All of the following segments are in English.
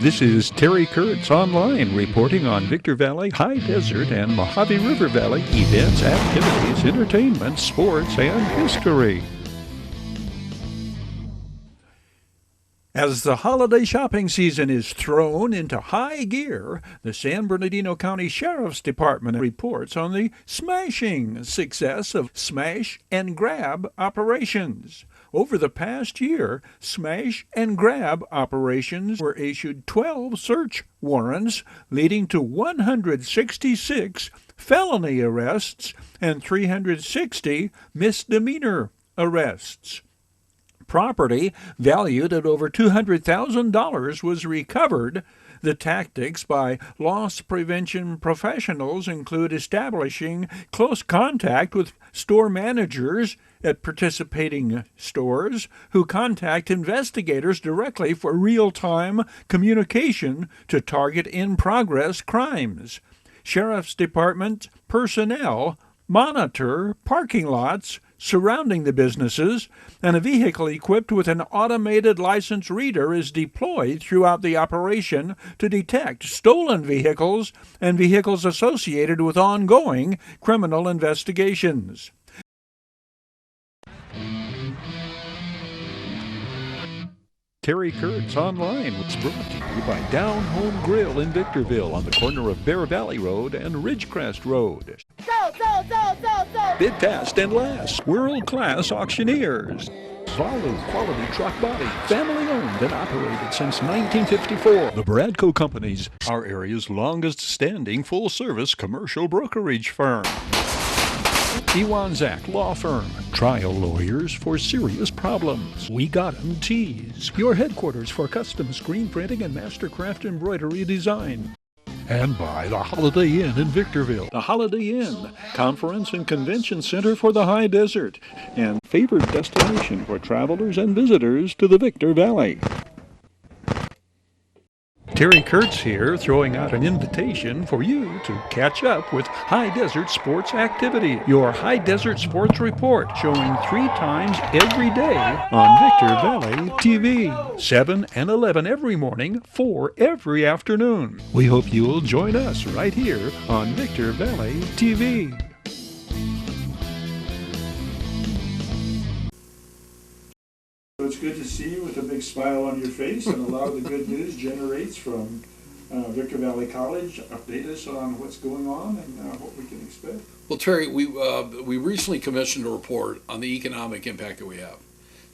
This is Terry Kurtz online reporting on Victor Valley, High Desert, and Mojave River Valley events, activities, entertainment, sports, and history. As the holiday shopping season is thrown into high gear, the San Bernardino County Sheriff's Department reports on the smashing success of smash and grab operations. Over the past year, smash and grab operations were issued 12 search warrants, leading to 166 felony arrests and 360 misdemeanor arrests. Property valued at over $200,000 was recovered. The tactics by loss prevention professionals include establishing close contact with store managers at participating stores who contact investigators directly for real-time communication to target in-progress crimes. Sheriff's Department personnel monitor parking lots surrounding the businesses, and a vehicle equipped with an automated license reader is deployed throughout the operation to detect stolen vehicles and vehicles associated with ongoing criminal investigations. Terry Kurtz Online was brought to you by Down Home Grill in Victorville on the corner of Bear Valley Road and Ridgecrest Road. Bid fast and last. World-class auctioneers. Valu Quality Truck Body. Family-owned and operated since 1954. The Bradco Companies, our area's longest-standing full-service commercial brokerage firm. Ewanzak Law Firm, trial lawyers for serious problems. We Got 'em Tees, your headquarters for custom screen printing and mastercraft embroidery design. And by the Holiday Inn in Victorville. The Holiday Inn, conference and convention center for the High Desert, and favored destination for travelers and visitors to the Victor Valley. Terry Kurtz here, throwing out an invitation for you to catch up with High Desert Sports Activity, your High Desert Sports Report, showing 3 times every day on Victor Valley TV, 7 and 11 every morning, 4 every afternoon. We hope you'll join us right here on Victor Valley TV. It's good to see you with a big smile on your face, and a lot of the good news generates from Victor Valley College. Update us on what's going on and what we can expect. Well, Terry, we recently commissioned a report on the economic impact that we have.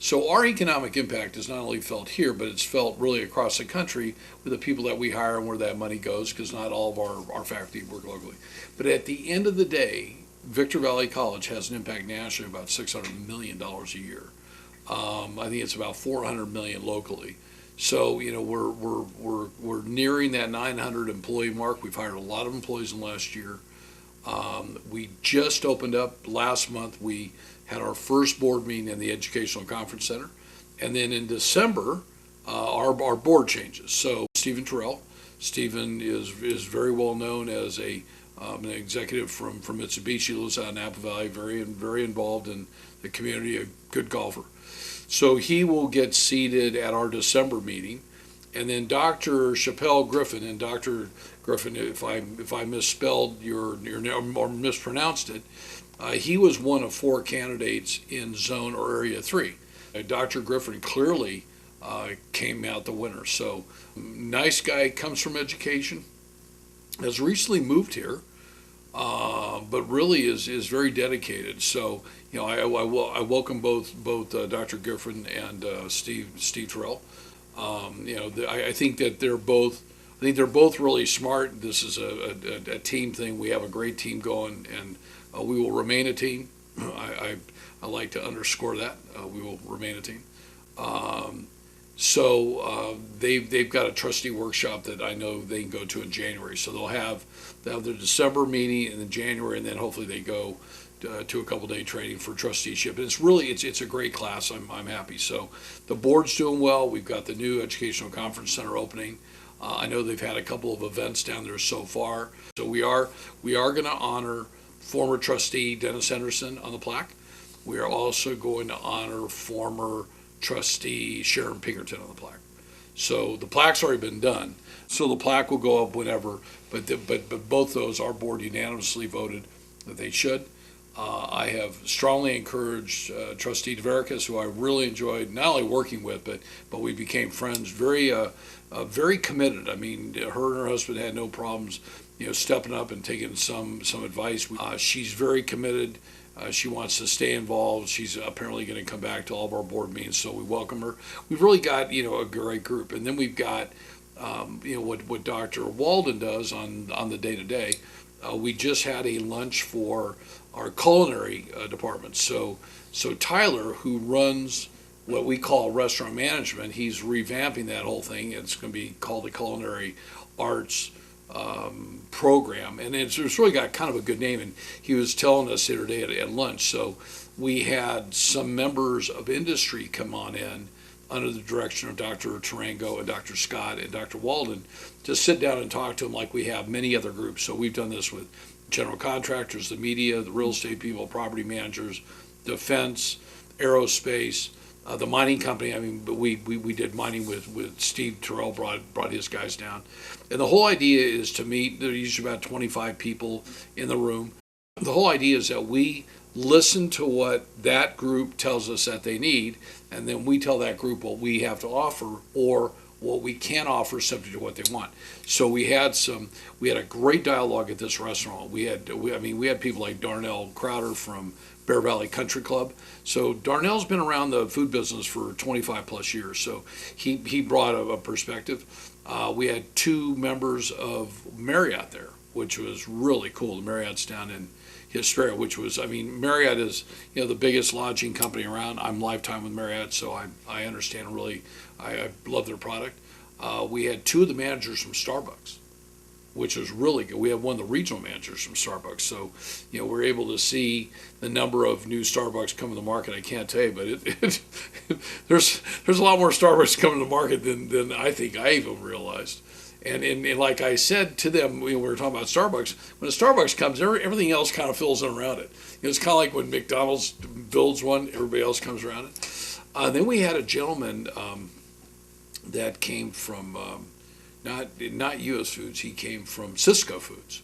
So our economic impact is not only felt here, but it's felt really across the country with the people that we hire and where that money goes, because not all of our faculty work locally. But at the end of the day, Victor Valley College has an impact nationally of about $600 million a year. I think it's about 400 million locally. So we're nearing that 900 employee mark. We've hired a lot of employees in the last year. We just opened up last month. We had our first board meeting in the Educational Conference Center, and then in December, our board changes. So Stephen Terrell. Stephen is very well known as an executive from Mitsubishi. Lives out in Napa Valley. Very involved in the community. A good golfer. So he will get seated at our December meeting, and then Dr. Chappelle Griffin, and Dr. Griffin, if I misspelled your name or mispronounced it, he was one of 4 candidates in Zone or Area 3. Dr. Griffin clearly came out the winner. So nice guy, comes from education, has recently moved here, but really is very dedicated. So I welcome both Dr. Griffin and Steve Terrell. I think that they're both really smart. This is a team thing. We have a great team going, and we will remain a team. I like to underscore that we will remain a team. So they've got a trustee workshop that I know they can go to in January. So they'll have their December meeting, and then January, and then hopefully they go to a couple-day training for trusteeship. And it's a great class. I'm happy. So the board's doing well. We've got the new Educational Conference Center opening. I know they've had a couple of events down there so far. So we are going to honor former trustee Dennis Henderson on the plaque. We are also going to honor former trustee Sharon Pinkerton on the plaque. So the plaque's already been done. So the plaque will go up whenever, but both those, our board unanimously voted that they should. I have strongly encouraged Trustee DeVericus, who I really enjoyed not only working with, but we became friends. Very committed. I mean, her and her husband had no problems, stepping up and taking some advice. She's very committed. She wants to stay involved. She's apparently going to come back to all of our board meetings, so we welcome her. We've really got a great group, and then we've got what Dr. Walden does on the day-to-day. We just had a lunch for our culinary department. So Tyler, who runs what we call restaurant management, he's revamping that whole thing. It's going to be called the Culinary Arts program, and it's really got kind of a good name. And he was telling us the other day at lunch. So we had some members of industry come on in under the direction of Dr. Tarango and Dr. Scott and Dr. Walden to sit down and talk to them like we have many other groups. So we've done this with general contractors, the media, the real estate people, property managers, defense, aerospace, the mining company. I mean, we did mining with Steve Terrell, brought his guys down. And the whole idea is to meet, there's usually about 25 people in the room. The whole idea is that we listen to what that group tells us that they need, and then we tell that group what we have to offer or what we can offer subject to what they want. So we had a great dialogue at this restaurant. We had people like Darnell Crowder from Bear Valley Country Club. So Darnell's been around the food business for 25 plus years. So he brought a perspective. We had 2 members of Marriott there, which was really cool. The Marriott's down in Hesperia, which was, Marriott is, the biggest lodging company around. I'm lifetime with Marriott, so I understand really, I love their product. We had 2 of the managers from Starbucks, which was really good. We have one of the regional managers from Starbucks, so, we're able to see the number of new Starbucks come to the market. I can't tell you, but there's a lot more Starbucks coming to the market than I think I even realized. And like I said to them, we were talking about Starbucks. When a Starbucks comes, everything else kind of fills in around it. It's kind of like when McDonald's builds one, everybody else comes around it. Then we had a gentleman that came from not U.S. Foods. He came from Cisco Foods,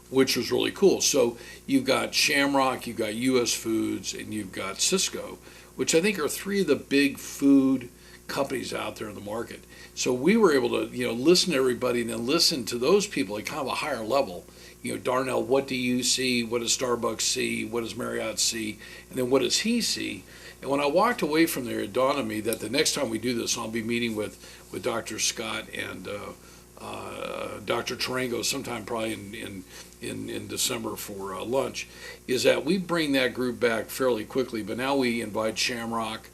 which was really cool. So you've got Shamrock, you've got U.S. Foods, and you've got Cisco, which I think are 3 of the big food companies out there in the market. So we were able to, listen to everybody and then listen to those people at kind of a higher level. Darnell, what do you see? What does Starbucks see? What does Marriott see? And then what does he see? And when I walked away from there, it dawned on me that the next time we do this, I'll be meeting with Dr. Scott and Dr. Tarango sometime probably in December for lunch, is that we bring that group back fairly quickly, but now we invite Shamrock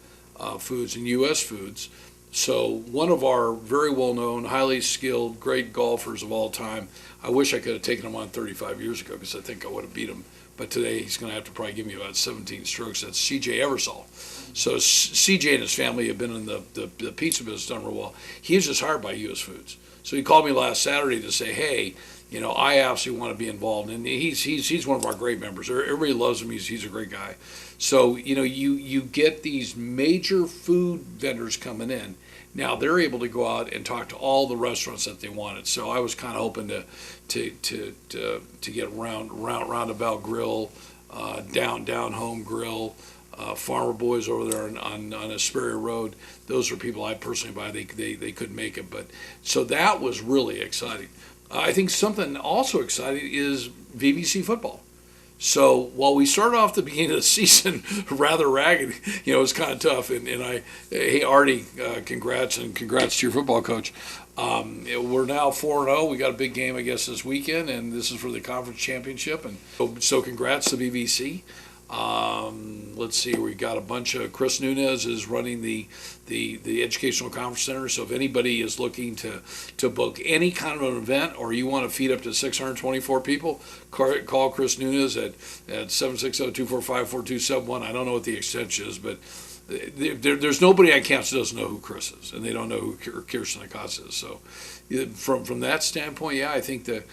Foods and U.S. Foods. So one of our very well-known, highly skilled, great golfers of all time, I wish I could have taken him on 35 years ago because I think I would have beat him. But today he's going to have to probably give me about 17 strokes. That's C.J. Eversole. So C.J. and his family have been in the pizza business, done real well. He was just hired by U.S. Foods. So he called me last Saturday to say, hey, I absolutely want to be involved. And he's one of our great members. Everybody loves him. He's a great guy. So, you get these major food vendors coming in. Now they're able to go out and talk to all the restaurants that they wanted. So I was kind of hoping to get Roundabout Grill, Down Home Grill, Farmer Boys over there on Hesperia Road. Those are people I personally buy. They couldn't make it, but so that was really exciting. I think something also exciting is VBC football. So while we started off the beginning of the season rather ragged, it was kind of tough. And hey, Artie, congrats to your football coach. We're now 4-0. We got a big game, I guess, this weekend, and this is for the conference championship. And so congrats to BBC. Let's see, we got a bunch of, Chris Nunez is running the Educational Conference Center. So if anybody is looking to book any kind of an event, or you want to feed up to 624 people, call Chris Nunez at 760-245-4271. I don't know what the extension is, but there's nobody on campus that doesn't know who Chris is, and they don't know who Kirsten Acosta is. So from that standpoint, yeah, I think the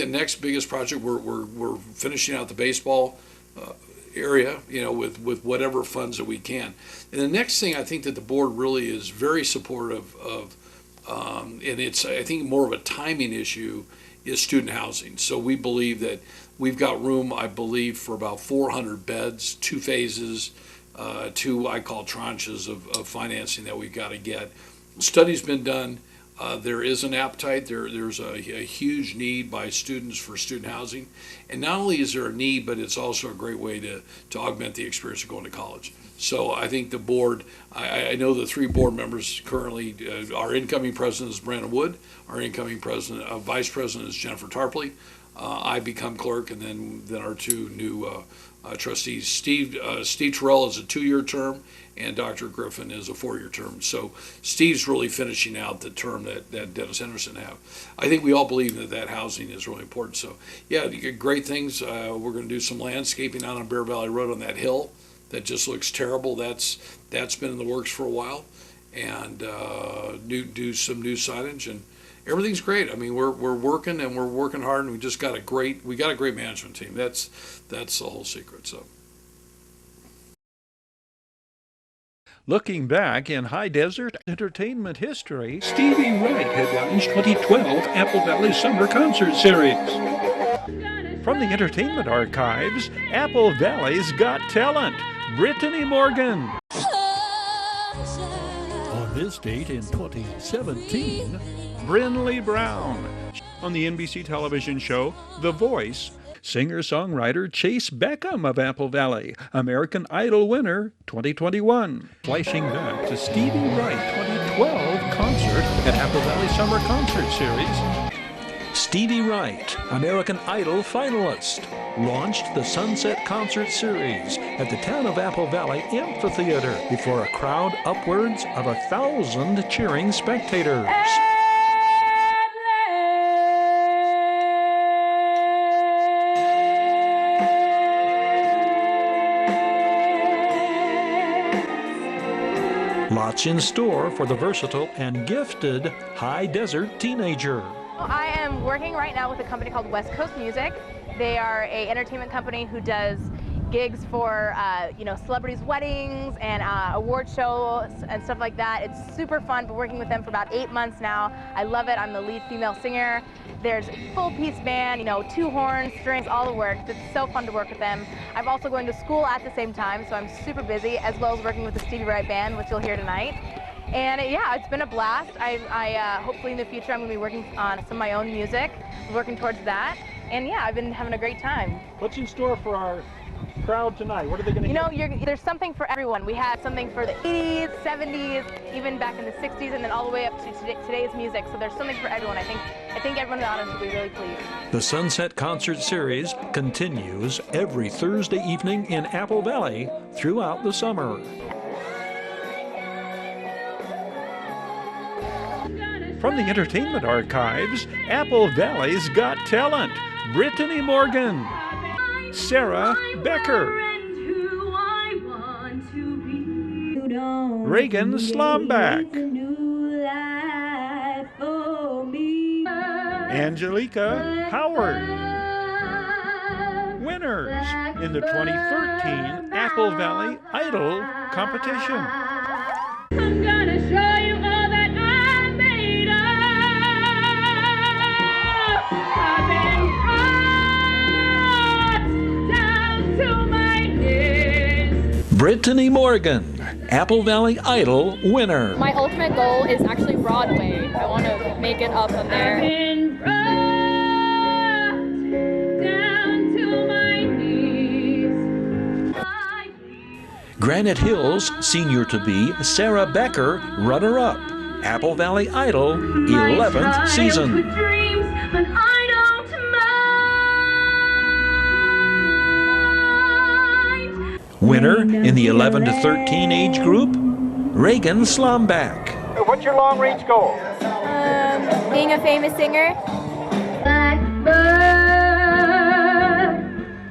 next biggest project, we're finishing out the baseball area, with whatever funds that we can. And the next thing, I think that the board really is very supportive of And it's, I think, more of a timing issue is student housing. So we believe that we've got room, I believe, for about 400 beds, two phases, two I call tranches of financing that we've got to get. Study's been done. There is an appetite. There's a huge need by students for student housing. And not only is there a need, but it's also a great way to augment the experience of going to college. So I think the board, I know the three board members currently, our incoming president is Brandon Wood, our incoming vice president is Jennifer Tarpley. I become clerk, and then our two new trustees. Steve Terrell is a 2-year term, and Dr. Griffin is a 4-year term. So Steve's really finishing out the term that Dennis Henderson have. I think we all believe that housing is really important. So yeah, you get great things. We're going to do some landscaping out on Bear Valley Road on that hill that just looks terrible. That's been in the works for a while, and do some new signage, and everything's great. I mean, we're working, and we're working hard, and we got a great management team. That's the whole secret. So. Looking back in high desert entertainment history, Stevie Wright headlines 2012 Apple Valley Summer Concert Series. From the entertainment archives, Apple Valley's Got Talent, Brittany Morgan. On this date in 2017, Brennley Brown. On the NBC television show The Voice, singer-songwriter Chase Beckham of Apple Valley, American Idol winner 2021. Flashing back to Stevie Wright 2012 concert at Apple Valley Summer Concert Series. Stevie Wright, American Idol finalist, launched the Sunset Concert Series at the town of Apple Valley Amphitheater before a crowd upwards of 1,000 cheering spectators. Lots in store for the versatile and gifted high desert teenager. I am working right now with a company called West Coast Music. They are an entertainment company who does gigs for celebrities' weddings and award shows and stuff like that. It's super fun. Been working with them for about 8 months now. I love it. I'm the lead female singer. There's a full piece band, 2 horns, strings, all the works. It's so fun to work with them. I'm also going to school at the same time, so I'm super busy, as well as working with the Stevie Wright Band, which you'll hear tonight. And yeah, it's been a blast. I hopefully in the future I'm going to be working on some of my own music, working towards that. And yeah, I've been having a great time. What's in store for our crowd tonight? What are they going to there's something for everyone. We had something for the 80s, 70s, even back in the 60s, and then all the way up to today's music. So there's something for everyone. I think everyone in the audience will be really pleased. The Sunset Concert Series continues every Thursday evening in Apple Valley throughout the summer. From the entertainment archives, Apple Valley's Got Talent, Brittany Morgan, Sarah Becker, Reagan Slombach, Angelica Howard. Winners in the 2013 Apple Valley Idol competition. I'm gonna show you all that I'm made of. I've been brought down to my knees. Brittany Morgan, Apple Valley Idol winner. My ultimate goal is actually Broadway. I want to make it up from there. I've been brought down to my knees. Granite Hills senior-to-be Sarah Becker, runner-up. Apple Valley Idol, 11th season. Dreams, but I don't mind. Winner in the 11 to 13 age group, Reagan Slombach. What's your long-range goal? Being a famous singer. Blackbird,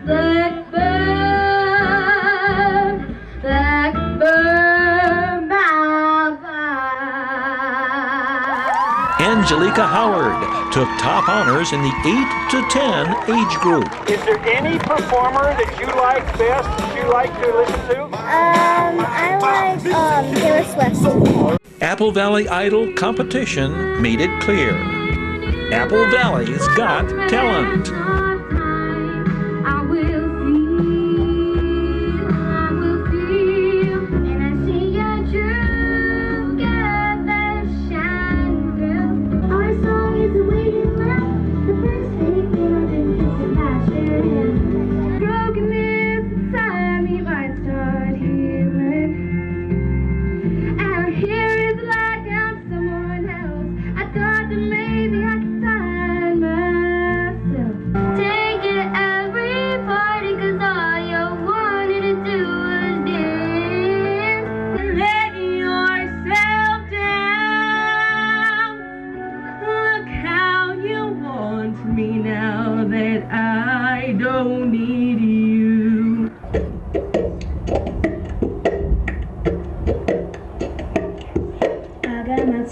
blackbird, blackbird, bye bye. Angelica Howard took top honors in the 8 to 10 age group. Is there any performer that you like best, that you like to listen to? I like Taylor Swift. Apple Valley Idol competition made it clear. Apple Valley's got talent.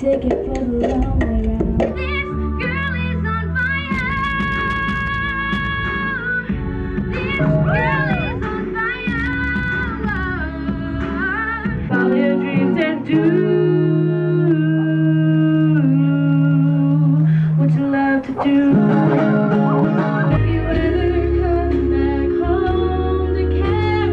Ticket for the long way round. This girl is on fire. This girl is on fire. Follow your dreams and do what you love to do. If you ever come back home to Carolina.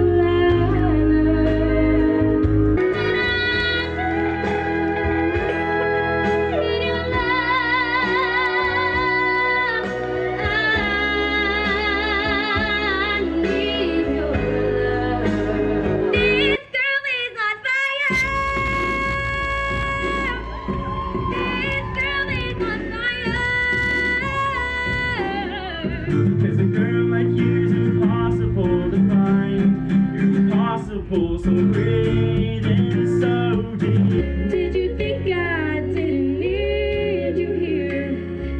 Cause a girl like you's impossible to find. You're impossible, so great and so deep. Did you think I didn't need you here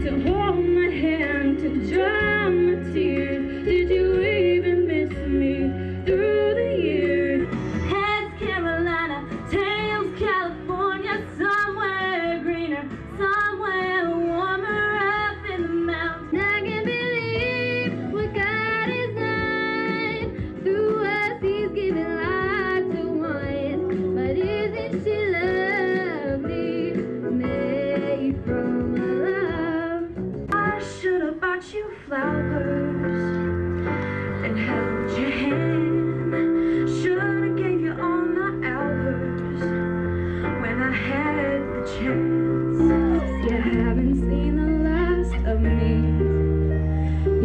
to hold my hand, to dry my tears? Did you even miss me through the years? Heads Carolina, tails California, somewhere greener, somewhere warmer up in the mountains. I can believe what God has done. Through us He's given life to one. But isn't she lovely, made from love? I should have bought you flowers and held your hand. Should have gave you all my hours when I had the chance. You haven't seen the last of me.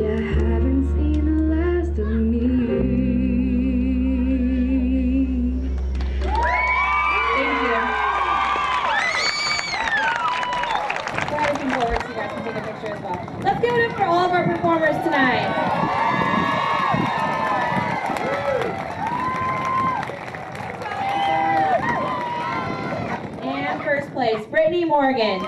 You haven't seen the last of me. Thank you. Sorry, some more words, so you guys can take a picture as well. Let's give it up for all of our performers tonight. And first place, Brittany Morgan.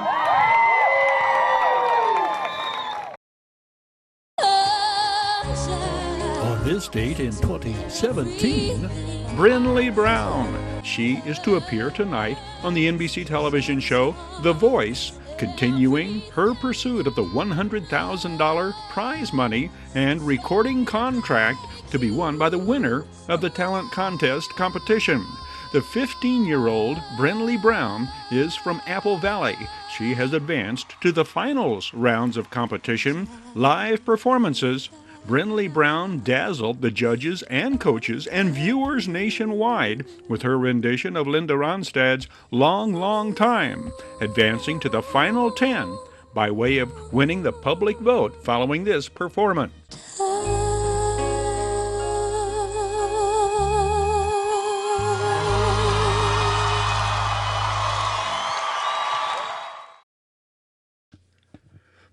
On this date in 2017, Brennley Brown. She is to appear tonight on the NBC television show The Voice, continuing her pursuit of the $100,000 prize money and recording contract to be won by the winner of the talent contest competition. The 15-year-old Brennley Brown is from Apple Valley. She has advanced to the finals rounds of competition. Live performances. Brennley Brown dazzled the judges and coaches and viewers nationwide with her rendition of Linda Ronstadt's Long, Long Time, advancing to the final 10 by way of winning the public vote following this performance.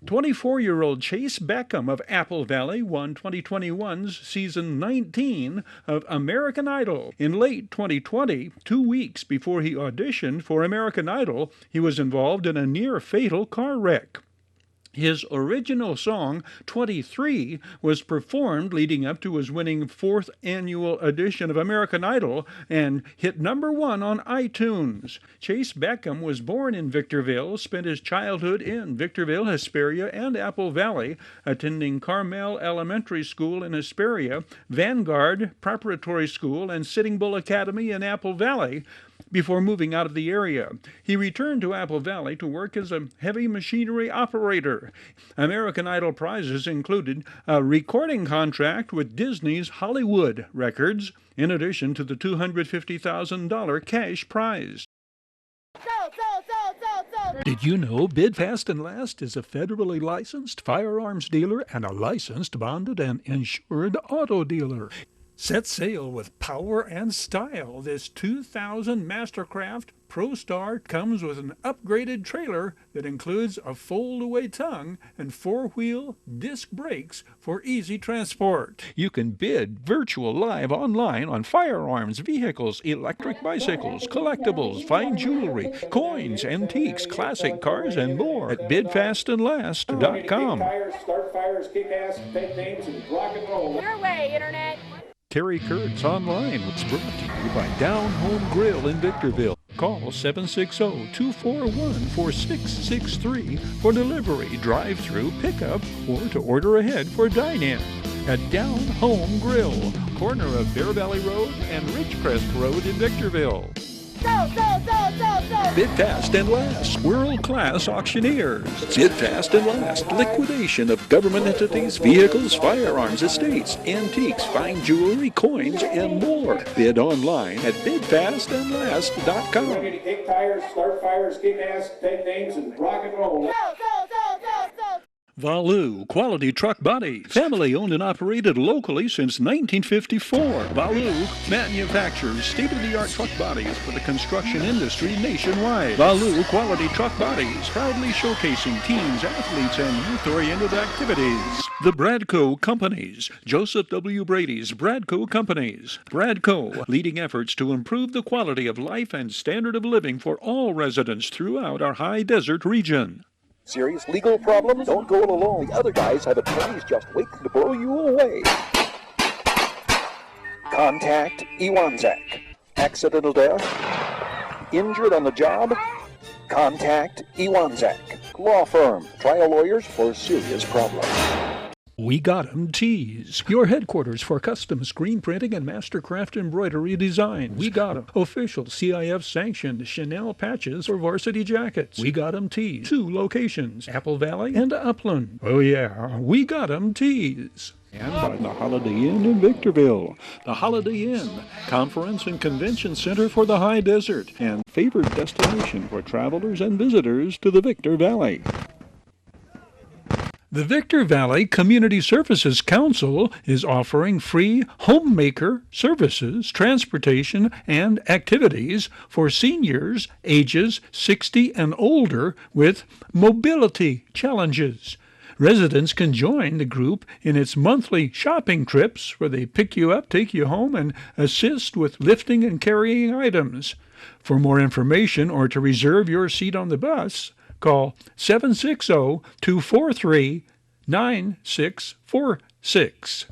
24-year-old Chase Beckham of Apple Valley won 2021's season 19 of American Idol. In late 2020, 2 weeks before he auditioned for American Idol, he was involved in a near-fatal car wreck. His original song, 23, was performed leading up to his winning 4th annual edition of American Idol and hit #1 on iTunes. Chase Beckham was born in Victorville, spent his childhood in Victorville, Hesperia, and Apple Valley, attending Carmel Elementary School in Hesperia, Vanguard Preparatory School, and Sitting Bull Academy in Apple Valley. before moving out of the area. He returned to Apple Valley to work as a heavy machinery operator. American Idol prizes included a recording contract with Disney's Hollywood Records, in addition to the $250,000 cash prize. Did you know Bid Fast and Last is a federally licensed firearms dealer and a licensed, bonded, and insured auto dealer? Set sail with power and style. This 2000 Mastercraft ProStar comes with an upgraded trailer that includes a fold-away tongue and four-wheel disc brakes for easy transport. You can bid virtual live online on firearms, vehicles, electric bicycles, collectibles, fine jewelry, coins, antiques, classic cars, and more at bidfastandlast.com. Tires, start fires, kick ass, fake names, and rock and roll. Your way, Internet. Terry Kurtz Online was brought to you by Down Home Grill in Victorville. Call 760-241-4663 for delivery, drive-through, pickup, or to order ahead for dine-in. At Down Home Grill, corner of Bear Valley Road and Ridgecrest Road in Victorville. Bid Fast and Last, world-class auctioneers. Bid Fast and Last, liquidation of government entities, vehicles, firearms, estates, antiques, fine jewelry, coins, and more. Bid online at bidfastandlast.com. Ready to kick tires, start fires, kick ass, fake names, and rock and roll. Valu Quality Truck Bodies. Family owned and operated locally since 1954. Valu manufactures state-of-the-art truck bodies for the construction industry nationwide. Valu Quality Truck Bodies, proudly showcasing teams, athletes, and youth-oriented activities. The Bradco Companies. Joseph W. Brady's Bradco Companies. Bradco, leading efforts to improve the quality of life and standard of living for all residents throughout our high desert region. Serious legal problem? Don't go it alone. The other guys have attorneys just waiting to blow you away. Contact Iwanzak. Accidental death? Injured on the job? Contact Iwanzak. Law firm. Trial lawyers for serious problems. We Got 'em Tees, your headquarters for custom screen printing and Mastercraft embroidery designs. We Got 'em, official CIF-sanctioned Chanel patches for varsity jackets. We Got 'em Tees, 2 locations, Apple Valley and Upland. Oh yeah, We Got 'em Tees. And by the Holiday Inn in Victorville. The Holiday Inn, conference and convention center for the high desert, and favored destination for travelers and visitors to the Victor Valley. The Victor Valley Community Services Council is offering free homemaker services, transportation, and activities for seniors ages 60 and older with mobility challenges. Residents can join the group in its monthly shopping trips where they pick you up, take you home, and assist with lifting and carrying items. For more information or to reserve your seat on the bus, call 760-243-9646.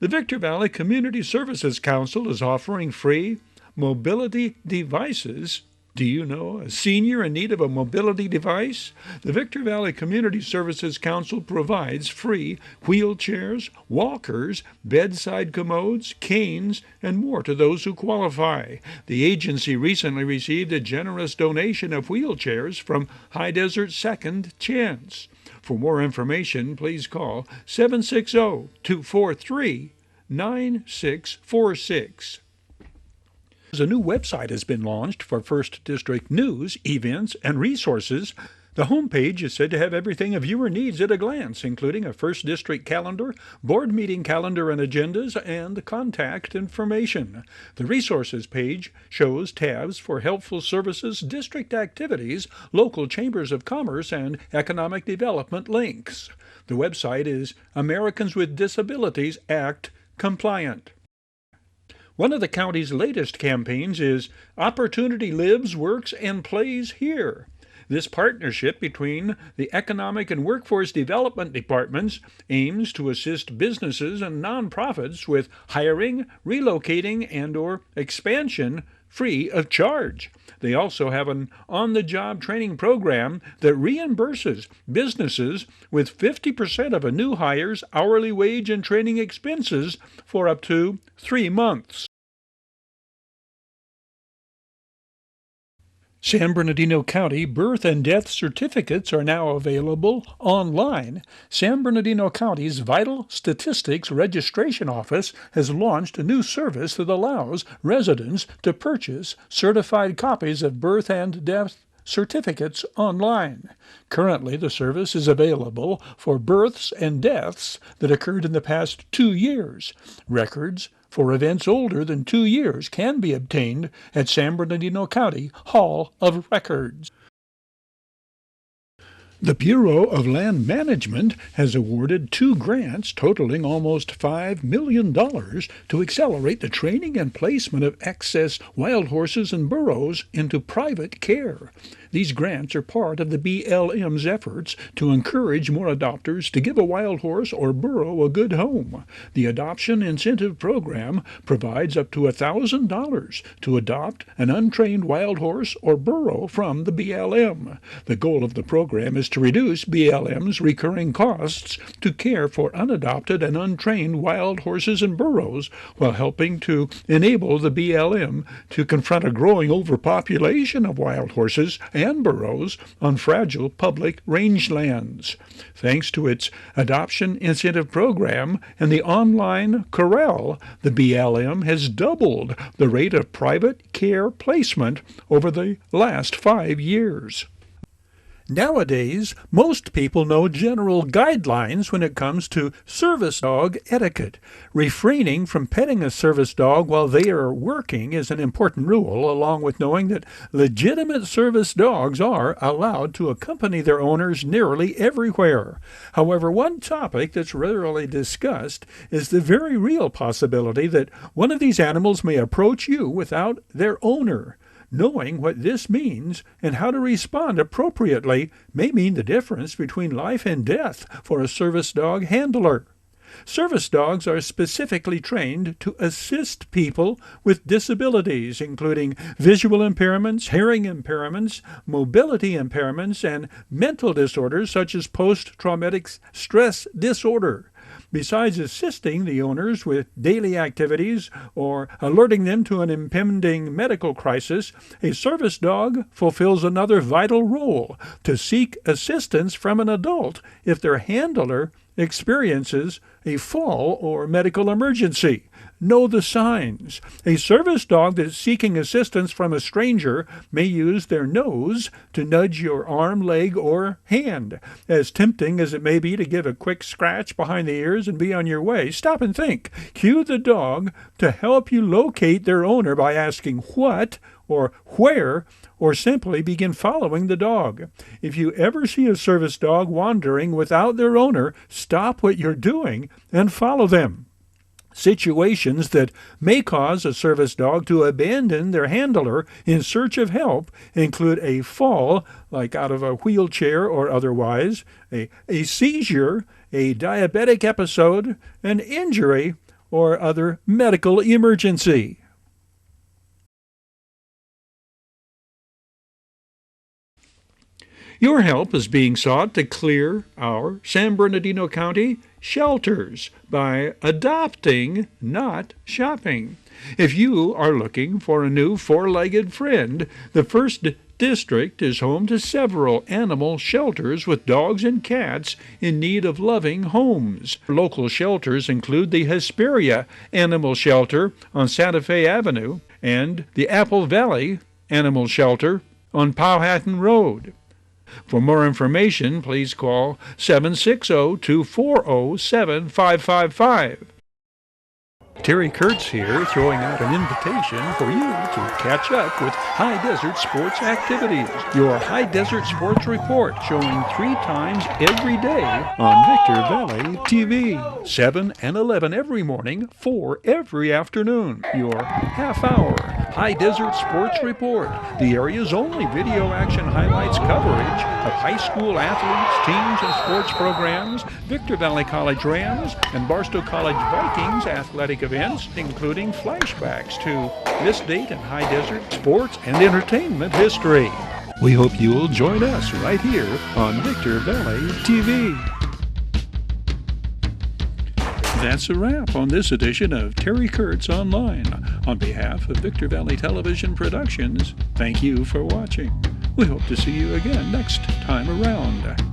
The Victor Valley Community Services Council is offering free mobility devices. Do you know a senior in need of a mobility device? The Victor Valley Community Services Council provides free wheelchairs, walkers, bedside commodes, canes, and more to those who qualify. The agency recently received a generous donation of wheelchairs from High Desert Second Chance. For more information, please call 760-243-9646. A new website has been launched for First District news, events, and resources. The homepage is said to have everything a viewer needs at a glance, including a First District calendar, board meeting calendar and agendas, and contact information. The resources page shows tabs for helpful services, district activities, local chambers of commerce, and economic development links. The website is Americans with Disabilities Act compliant. One of the county's latest campaigns is Opportunity Lives, Works, and Plays Here. This partnership between the Economic and Workforce Development Departments aims to assist businesses and nonprofits with hiring, relocating, and/or expansion free of charge. They also have an on-the-job training program that reimburses businesses with 50% of a new hire's hourly wage and training expenses for up to 3 months. San Bernardino County birth and death certificates are now available online. San Bernardino County's Vital Statistics Registration Office has launched a new service that allows residents to purchase certified copies of birth and death certificates online. Currently, the service is available for births and deaths that occurred in the past 2 years. Records for events older than 2 years can be obtained at San Bernardino County Hall of Records. The Bureau of Land Management has awarded 2 grants totaling almost $5 million to accelerate the training and placement of excess wild horses and burros into private care. These grants are part of the BLM's efforts to encourage more adopters to give a wild horse or burro a good home. The Adoption Incentive Program provides up to $1,000 to adopt an untrained wild horse or burro from the BLM. The goal of the program is to reduce BLM's recurring costs to care for unadopted and untrained wild horses and burros, while helping to enable the BLM to confront a growing overpopulation of wild horses and burros on fragile public rangelands. Thanks to its Adoption Incentive Program and the online corral, the BLM has doubled the rate of private care placement over the last 5 years. Nowadays, most people know general guidelines when it comes to service dog etiquette. Refraining from petting a service dog while they are working is an important rule, along with knowing that legitimate service dogs are allowed to accompany their owners nearly everywhere. However, one topic that's rarely discussed is the very real possibility that one of these animals may approach you without their owner. Knowing what this means and how to respond appropriately may mean the difference between life and death for a service dog handler. Service dogs are specifically trained to assist people with disabilities, including visual impairments, hearing impairments, mobility impairments, and mental disorders such as post-traumatic stress disorder. Besides assisting the owners with daily activities or alerting them to an impending medical crisis, a service dog fulfills another vital role: to seek assistance from an adult if their handler experiences a fall or medical emergency. Know the signs. A service dog that's seeking assistance from a stranger may use their nose to nudge your arm, leg, or hand. As tempting as it may be to give a quick scratch behind the ears and be on your way, stop and think. Cue the dog to help you locate their owner by asking what or where, or simply begin following the dog. If you ever see a service dog wandering without their owner, stop what you're doing and follow them. Situations that may cause a service dog to abandon their handler in search of help include a fall, like out of a wheelchair or otherwise, a seizure, a diabetic episode, an injury, or other medical emergency. Your help is being sought to clear our San Bernardino County shelters by adopting, not shopping. If you are looking for a new four-legged friend, the First District is home to several animal shelters with dogs and cats in need of loving homes. Local shelters include the Hesperia Animal Shelter on Santa Fe Avenue and the Apple Valley Animal Shelter on Powhatan Road. For more information, please call 760-240-7555. Terry Kurtz here, throwing out an invitation for you to catch up with High Desert Sports activities. Your High Desert Sports Report, showing 3 times every day on Victor Valley TV. 7 and 11 every morning, 4 every afternoon. Your half-hour High Desert Sports Report, the area's only video action highlights coverage of high school athletes, teams, and sports programs, Victor Valley College Rams, and Barstow College Vikings athletic events, including flashbacks to this date in High Desert sports and entertainment history. We hope you'll join us right here on Victor Valley TV. That's a wrap on this edition of Terry Kurtz Online. On behalf of Victor Valley Television Productions, thank you for watching. We hope to see you again next time around.